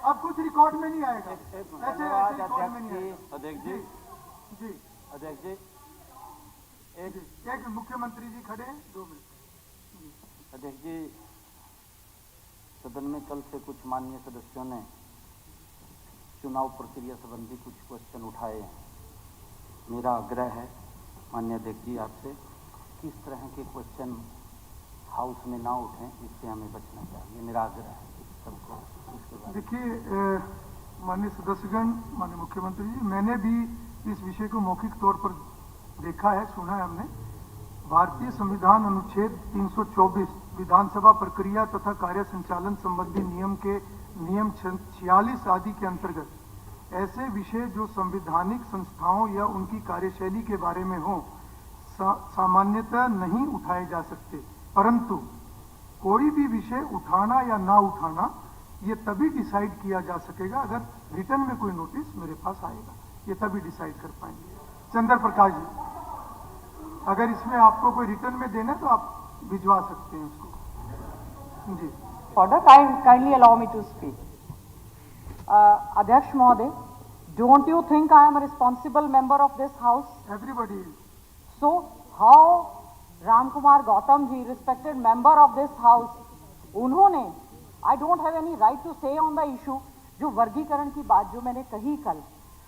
अब कुछ रिकॉर्ड में नहीं आएगा, ऐसे रिकॉर्ड में नहीं आएगा। अध्यक्ष जी, जी अध्यक्ष जी, एक मुख्यमंत्री जी खड़े हैं, 2 मिनट। अध्यक्ष जी, सदन में कल से कुछ माननीय सदस्यों ने चुनाव प्रक्रिया संबंधी कुछ क्वेश्चन उठाए हैं। मेरा आग्रह है माननीय अध्यक्ष जी आपसे, किस तरह के क्वेश्चन हाउस में ना उठें, इससे हमें बचना चाहिए। मेरा आग्रह है सबको। देखिए माननीय सदस्यगण, माननीय मुख्यमंत्री जी, मैंने भी इस विषय को मौखिक तौर पर देखा है, सुना है हमने। भारतीय संविधान अनुच्छेद 324 विधानसभा प्रक्रिया तथा कार्य संचालन संबंधी नियम के नियम 46 आदि के अंतर्गत ऐसे विषय जो संवैधानिक संस्थाओं या उनकी कार्यशैली के बारे में हो सामान्यतः नहीं उठाए जा सकते, परंतु कोई भी विषय उठाना या ना उठाना ये तभी डिसाइड किया जा सकेगा अगर रिटर्न में कोई नोटिस मेरे पास आएगा, ये तभी डिसाइड कर पाएंगे। चंद्र प्रकाश जी, अगर इसमें आपको कोई रिटर्न में देना तो आप भिजवा सकते हैं उसको। जी Order, kindly allow me to speak. Adhyaksh Mohoday, don't you think I am a responsible member of this house? Everybody is. So how Ram Kumar Gautam ji, respected member of this house, उन्होंने, I don't have any right to say on the issue, जो वर्गीकरण की बात जो मैंने कही कल,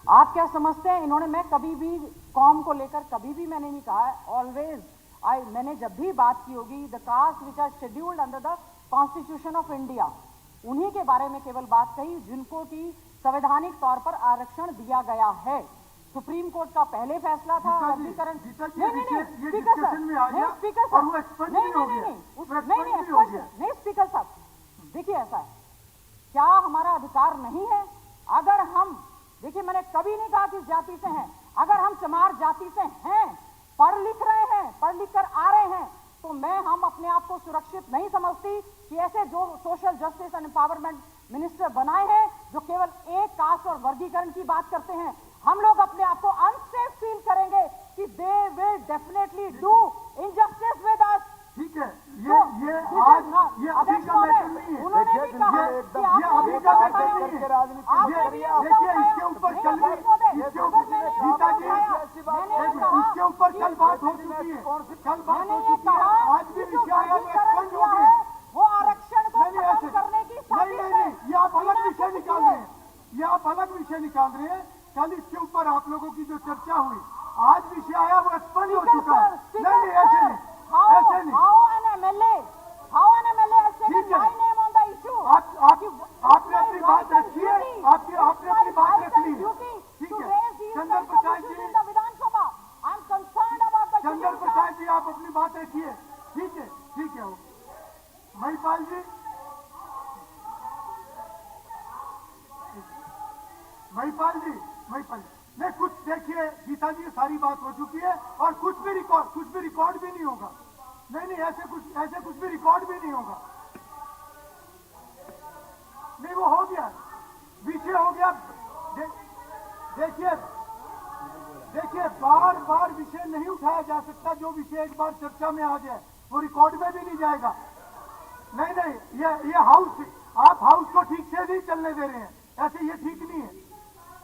आप क्या समझते हैं इन्होंने, मैं कभी भी कॉम को लेकर कभी भी मैंने नहीं कहा, ऑलवेज मैंने जब भी बात की होगी the caste which are scheduled under the constitution of India, उन्हीं के बारे में केवल बात कही जिनको की संवैधानिक तौर पर आरक्षण दिया गया है। सुप्रीम कोर्ट का पहले फैसला था वर्गीकरण। नहीं स्पीकर साहब, देखिए ऐसा है, क्या हमारा अधिकार नहीं है? अगर हम, देखिए मैंने कभी नहीं कहा कि जाति से हैं, अगर हम चमार जाति से हैं, पढ़ लिख रहे हैं, पढ़ लिख कर आ रहे हैं, तो हम अपने आप को सुरक्षित नहीं समझती कि ऐसे जो social justice and empowerment minister बनाए हैं जो केवल एक कास्ट और वर्गीकरण की बात करते हैं, हम लोग अपने आप को अनसेफ फील करेंगे कि they will definitely do injustice with us. ठीक है, ये अभी का मैटर नहीं है। उन्होंने भी कहा कि ये अभी का मैटर नहीं है। देखिए इसके ऊपर कल भी, इसके ऊपर गीता जी, इसके ऊपर कल बात हो चुकी है, कल बात हो चुकी है। आज भी विषय आया वो एक्सपेंड हो गया, वो आरक्षण को खत्म करने की साजिश है। ये आप अलग विषय निकाल रहे हैं, ये आप अलग विषय निकाल रहे हैं। कल इसके ऊपर आप लोगों की जो चर्चा हुई, आज विषय आया वो एक्सपेंड हो चुका है। नहीं ऐसे नहीं, ऐसे नहीं। How an MLA has taken my name on the issue? आपने अपनी बात रखी है, आपने अपनी बात रख ली। ठीक है, चंद्र Prakash ji, I'm concerned about the चंद्र प्रकाश जी आप अपनी बात रखिए। ठीक है, ठीक है। महिपाल जी, महिपाल जी, नहीं कुछ देखिए गीता जी, सारी बात हो चुकी है और कुछ भी रिकॉर्ड भी नहीं होगा। नहीं ऐसे कुछ भी रिकॉर्ड भी नहीं होगा। नहीं वो हो गया, विषय हो गया। देखिए बार विषय नहीं उठाया जा सकता। जो विषय एक बार चर्चा में आ जाए वो रिकॉर्ड में भी नहीं जाएगा। नहीं ये हाउस, आप हाउस को ठीक से नहीं चलने दे रहे हैं, ऐसे ये ठीक नहीं है।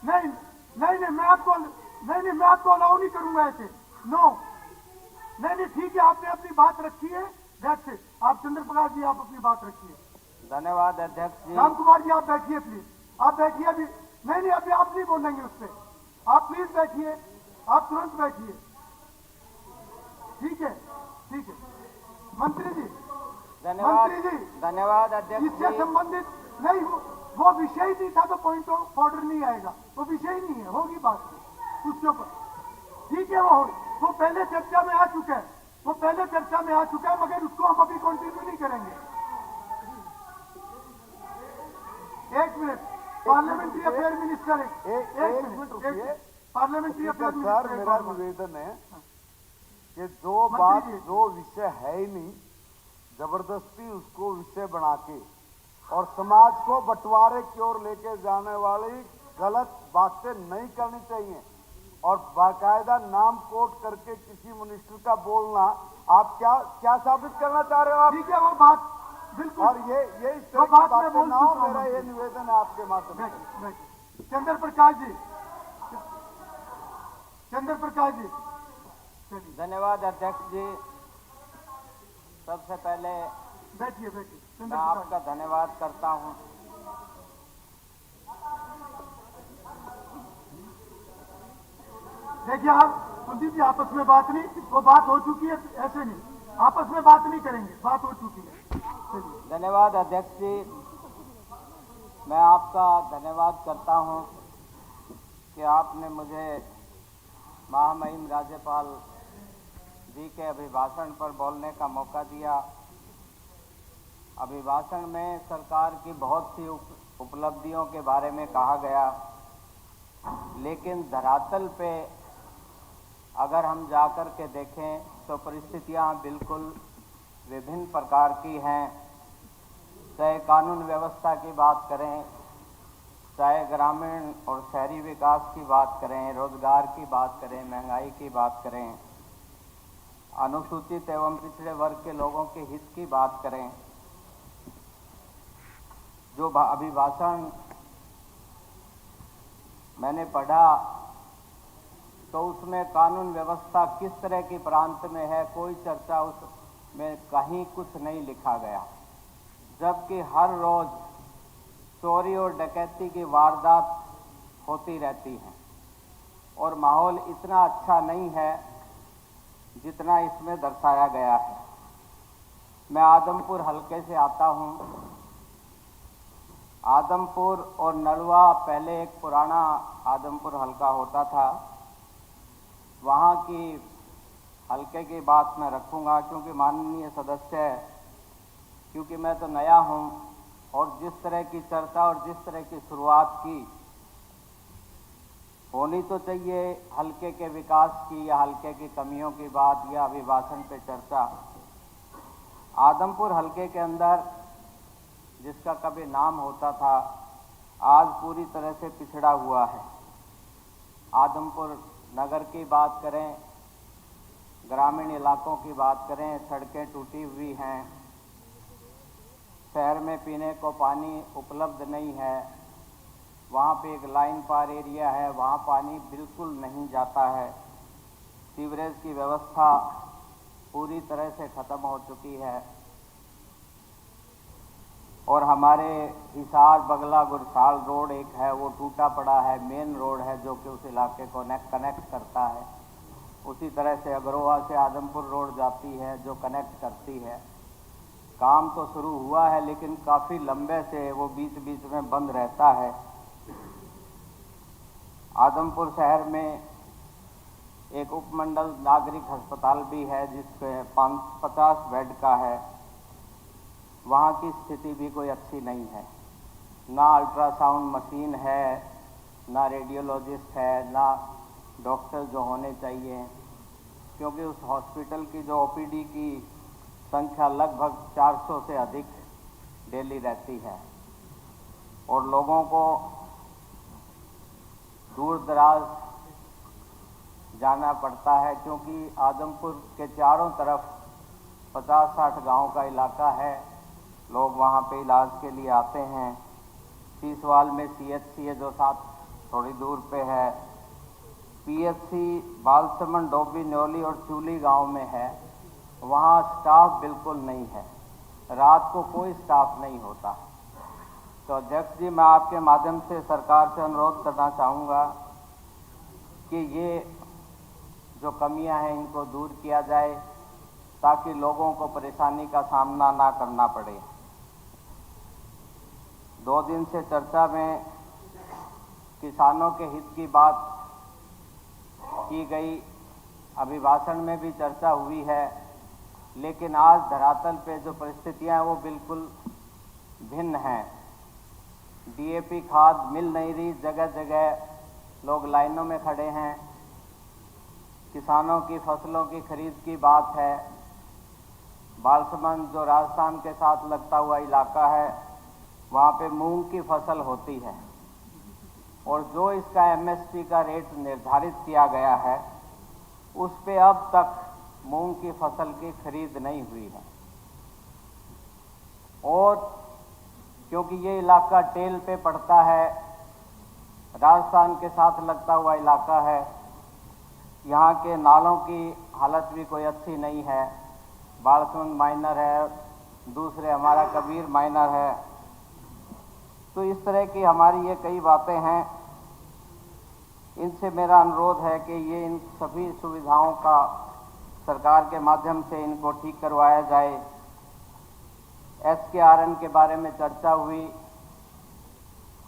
नहीं मैं आपको अलाउ नहीं करूंगा ऐसे। नो नहीं ठीक है, आपने अपनी बात रखी है, दैट्स इट। आप चंद्र प्रकाश जी आप अपनी बात रखिए। धन्यवाद अध्यक्ष जी। राम कुमार जी आप बैठिए प्लीज, आप बैठिए। अभी नहीं अभी आप नहीं बोलेंगे उससे, आप प्लीज बैठिए, आप तुरंत बैठिए। ठीक है मंत्री जी, धन्यवाद अध्यक्ष। इससे संबंधित नहीं, वो विषय ही नहीं था तो पॉइंट ऑफ ऑर्डर नहीं आएगा, वो विषय ही नहीं है, होगी बात उसके ऊपर। ठीक है, वो पहले चर्चा में आ चुका है, मगर उसको हम अभी कंटिन्यू नहीं करेंगे। एक मिनट, पार्लियामेंट्री अफेयर मिनिस्टर, एक मिनट, पार्लियामेंट्री अफेयर मिनिस्टर। मेरा निवेदन है कि जो विषय है ही नहीं, जबरदस्ती उसको विषय बना के और समाज को बंटवारे की ओर लेके जाने वाली गलत बातें नहीं करनी चाहिए। और बाकायदा नाम कोट करके किसी मिनिस्टर का बोलना, आप क्या साबित करना चाह रहे हो आप? ठीक है, वो बात बिल्कुल। और ये इस वो तरह की बात मैं बातें बोल ना हो, चुका हूं मेरा ये मंत्री। निवेदन है आपके माध्यम से। बैठिए, बैठिए। चंद्र प्रकाश जी, चंद्र प्रकाश जी, चलिए धन्यवाद अध्यक्ष जी। सबसे पहले बैठिए, बैठिए चंद्र मैं प्रकाश। आपका धन्यवाद करता हूं। देखिए आप कुलदीप जी आपस में बात नहीं, वो बात हो चुकी है, ऐसे नहीं आपस में बात नहीं करेंगे, बात हो चुकी है। चलिए धन्यवाद अध्यक्ष जी। मैं आपका धन्यवाद करता हूं कि आपने मुझे महामहिम राज्यपाल जी के अभिभाषण पर बोलने का मौका दिया। अभिभाषण में सरकार की बहुत सी उपलब्धियों के बारे में कहा गया, लेकिन धरातल पे अगर हम जाकर के देखें तो परिस्थितियां बिल्कुल विभिन्न प्रकार की हैं। चाहे कानून व्यवस्था की बात करें, चाहे ग्रामीण और शहरी विकास की बात करें, रोजगार की बात करें, महंगाई की बात करें, अनुसूचित एवं पिछड़े वर्ग के लोगों के हित की बात करें। जो अभिभाषण मैंने पढ़ा तो उसमें कानून व्यवस्था किस तरह की प्रांत में है, कोई चर्चा उसमें कहीं कुछ नहीं लिखा गया, जबकि हर रोज चोरी और डकैती की वारदात होती रहती हैं और माहौल इतना अच्छा नहीं है जितना इसमें दर्शाया गया है। मैं आदमपुर हलके से आता हूं। आदमपुर और नलवा पहले एक पुराना आदमपुर हलका होता था। वहाँ की हलके की बात मैं रखूँगा क्योंकि माननीय सदस्य, क्योंकि मैं तो नया हूँ और जिस तरह की चर्चा और जिस तरह की शुरुआत की होनी तो चाहिए हलके के विकास की या हलके की कमियों की बात या अभिभाषण पे चर्चा। आदमपुर हलके के अंदर जिसका कभी नाम होता था आज पूरी तरह से पिछड़ा हुआ है। आदमपुर नगर की बात करें, ग्रामीण इलाकों की बात करें, सड़कें टूटी हुई हैं, शहर में पीने को पानी उपलब्ध नहीं है। वहाँ पे एक लाइन पार एरिया है, वहाँ पानी बिल्कुल नहीं जाता है। सीवरेज की व्यवस्था पूरी तरह से ख़त्म हो चुकी है और हमारे हिसार बगला गुरसाल रोड एक है वो टूटा पड़ा है, मेन रोड है जो कि उस इलाके को कनेक्ट करता है। उसी तरह से अग्रोहा से आदमपुर रोड जाती है जो कनेक्ट करती है। काम तो शुरू हुआ है लेकिन काफ़ी लंबे से वो बीच बीच में बंद रहता है। आदमपुर शहर में एक उपमंडल नागरिक अस्पताल भी है जिसके 50 बेड का है। वहाँ की स्थिति भी कोई अच्छी नहीं है, ना अल्ट्रासाउंड मशीन है, ना रेडियोलॉजिस्ट है, ना डॉक्टर जो होने चाहिए, क्योंकि उस हॉस्पिटल की जो ओपीडी की संख्या लगभग 400 से अधिक डेली रहती है और लोगों को दूर दराज जाना पड़ता है क्योंकि आदमपुर के चारों तरफ 50-60 गांव का इलाका है। लोग वहां पे इलाज के लिए आते हैं। सीसवाल में CHC है जो साथ थोड़ी दूर पे है। PHC बालसमंद, डोबी, न्योली और चूली गांव में है। वहाँ स्टाफ बिल्कुल नहीं है, रात को कोई स्टाफ नहीं होता। तो अध्यक्ष जी, मैं आपके माध्यम से सरकार से अनुरोध करना चाहूँगा कि ये जो कमियां हैं इनको दूर किया जाए ताकि लोगों को परेशानी का सामना ना करना पड़े। 2 दिन से चर्चा में किसानों के हित की बात की गई, अभिभाषण में भी चर्चा हुई है, लेकिन आज धरातल पे जो परिस्थितियां हैं वो बिल्कुल भिन्न हैं। DAP खाद मिल नहीं रही, जगह जगह लोग लाइनों में खड़े हैं। किसानों की फसलों की खरीद की बात है। बालसमंद जो राजस्थान के साथ लगता हुआ इलाका है वहाँ पे मूंग की फसल होती है और जो इसका MSP का रेट निर्धारित किया गया है उस पे अब तक मूंग की फसल की खरीद नहीं हुई है। और क्योंकि ये इलाका टेल पे पड़ता है, राजस्थान के साथ लगता हुआ इलाका है, यहाँ के नालों की हालत भी कोई अच्छी नहीं है। बालसुंद माइनर है, दूसरे हमारा कबीर माइनर है। तो इस तरह की हमारी ये कई बातें हैं। इनसे मेरा अनुरोध है कि ये इन सभी सुविधाओं का सरकार के माध्यम से इनको ठीक करवाया जाए। SKRN के बारे में चर्चा हुई,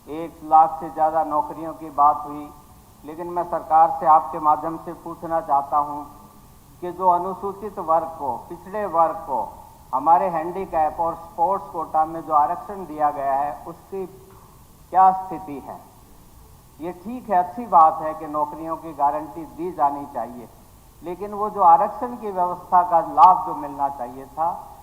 1 लाख से ज़्यादा नौकरियों की बात हुई, लेकिन मैं सरकार से आपके माध्यम से पूछना चाहता हूं कि जो अनुसूचित वर्ग को, पिछड़े वर्ग को हमारे हैंडीकैप और स्पोर्ट्स कोटा में जो आरक्षण दिया गया है, उसकी क्या स्थिति है। ये ठीक है, अच्छी बात है कि नौकरियों की गारंटी दी जानी चाहिए, लेकिन वो जो आरक्षण की व्यवस्था का लाभ जो मिलना चाहिए था,